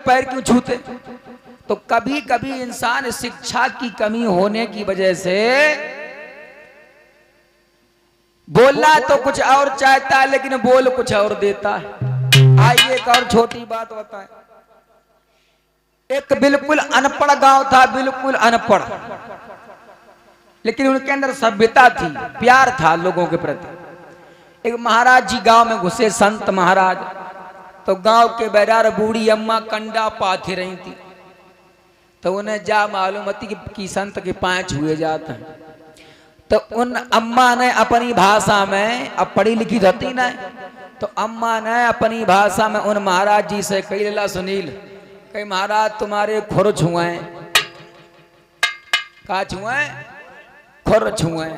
पैर क्यों छूते? तो कभी कभी इंसान शिक्षा की कमी होने की वजह से बोलना तो कुछ और चाहता है लेकिन बोल कुछ और देता है। आइए एक और छोटी बात बताएं। एक बिल्कुल अनपढ़ गांव था, बिल्कुल अनपढ़, लेकिन उनके अंदर सभ्यता थी, प्यार था लोगों के प्रति। एक महाराज जी गांव में घुसे, संत महाराज। तो गांव के बैरार बूढ़ी अम्मा कंडा पाथे रही थी। तो उन्हें जा मालूम थी कि संत के 5 हुए जाते हैं। तो उन अम्मा ने अपनी भाषा में, अब पढ़ी लिखी रहती ना, तो अम्मा ने अपनी भाषा में उन महाराज जी से कही, लीला सुनील, कही महाराज तुम्हारे खुर छुए। का छुए? खुर छुए।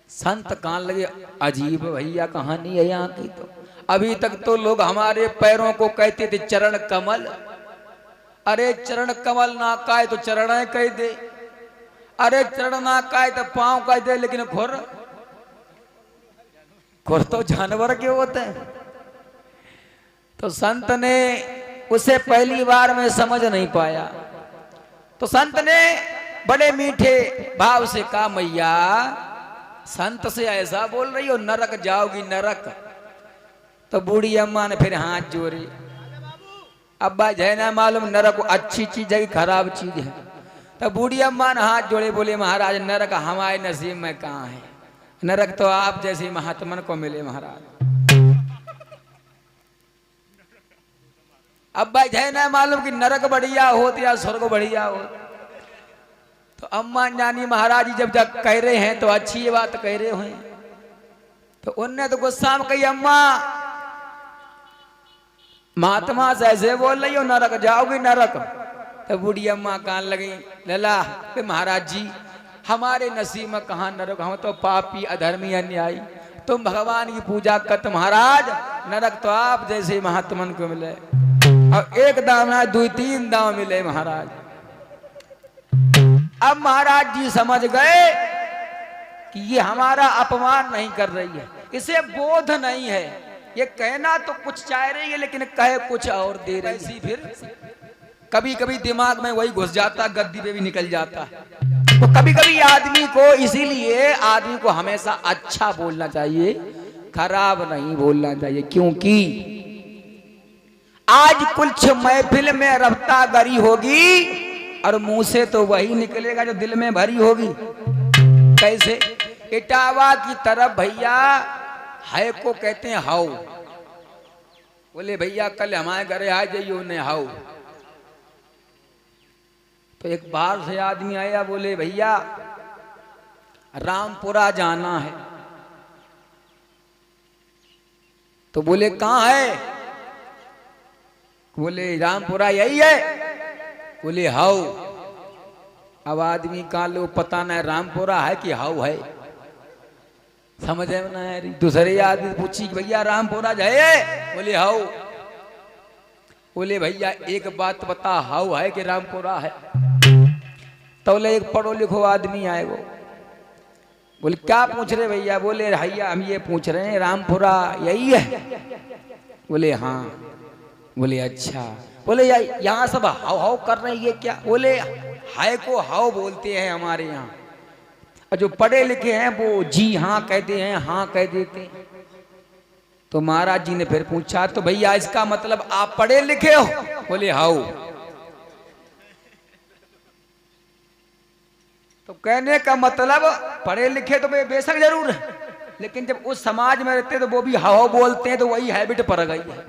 संत कान लगे, अजीब भैया कहानी है यहाँ की। तो अभी तक तो लोग हमारे पैरों को कहते थे चरण कमल। अरे चरण कमल ना काहे तो चरण कह दे, अरे चरण ना काहे तो पांव कह दे, लेकिन खुर, खुर तो जानवर के होते हैं। तो संत ने उसे पहली बार में समझ नहीं पाया। तो संत ने बड़े मीठे भाव से कहा, मैया संत से ऐसा बोल रही हो, नरक जाओगी नरक। तो बूढ़ी अम्मा ने फिर हाथ जोड़े। अब्बा जय ना मालूम नरक अच्छी चीज है कि खराब चीज है। तो बूढ़ी अम्मा ने हाथ जोड़े, बोले महाराज नरक हमारे नसीब में कहाँ है, नरक तो आप जैसे महात्मन को मिले महाराज। अब्बा जय ना मालूम कि नरक बढ़िया होत या स्वर्ग बढ़िया हो। तो अम्मा जानी महाराज जी जब कह रहे हैं तो अच्छी बात कह रहे हैं। तो उनने तो गुस्सा में कही, अम्मा महात्मा से ऐसे बोल रही हो, नरक जाओगी नरक। तो बूढ़ी अम्मा कान लगी, लला महाराज जी हमारे नसीब में कहाँ नरक, हम तो पापी अधर्मी अन्यायी, तुम भगवान की पूजा करते महाराज, नरक तो आप जैसे महात्मन को मिले। और एक दाम ना 2-3 दाम मिले महाराज। अब महाराज जी समझ गए कि ये हमारा अपमान नहीं कर रही है, इसे बोध नहीं है, ये कहना तो कुछ चाह रही है लेकिन कहे कुछ और दे रही सी। फिर कभी कभी दिमाग में वही घुस जाता, गद्दी पे भी निकल जाता। तो कभी कभी आदमी को, इसीलिए आदमी को हमेशा अच्छा बोलना चाहिए, खराब नहीं बोलना चाहिए। क्योंकि आज कुछ महफिल में रफ्ता गरी होगी और मुंह से तो वही निकलेगा जो दिल में भरी होगी। कैसे? इटावा की तरफ भैया है को कहते हैं हाउ। बोले भैया कल हमारे घरे आ जाइयो ने हाउ। तो एक बार से आदमी आया, बोले भैया रामपुरा जाना है। तो बोले कहाँ है? बोले रामपुरा यही है। बोले हाउ। अब आदमी कहाँ लो पता नहीं रामपुरा है कि हाउ है, समझ में ना आ रही। दूसरे आदमी पूछी भैया रामपुरा जाए? बोले हाउ। बोले भैया एक बात बता, हाउ है कि रामपुरा है? तो बोले एक पढ़ो लिखो आदमी आए वो। बोले क्या पूछ रहे भैया? बोले भैया हम ये पूछ रहे हैं रामपुरा यही है? बोले हाँ। बोले अच्छा। बोले यहाँ सब हाउ हाउ कर रहे हैं, ये क्या? बोले हाय को हाउ बोलते हैं हमारे यहाँ, और जो पढ़े लिखे हैं वो जी हाँ कहते हैं, हाँ कह देते हैं। तो महाराज जी ने फिर पूछा, तो भैया इसका मतलब आप पढ़े लिखे हो? बोले हाउ। तो कहने का मतलब पढ़े लिखे तो बेशक जरूर है, लेकिन जब उस समाज में रहते तो वो भी हाउ बोलते हैं, तो वही हैबिट पड़ गई है।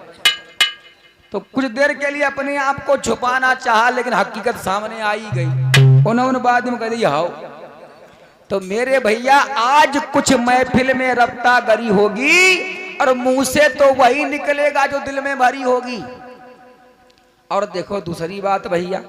तो कुछ देर के लिए अपने आप को छुपाना चाहा, लेकिन हकीकत सामने आई गई। उन्होंने बाद में कह दी हाउ। तो मेरे भैया आज कुछ महफिल में रफ्ता गरी होगी और मुंह से तो वही निकलेगा जो दिल में भरी होगी। और देखो दूसरी बात भैया,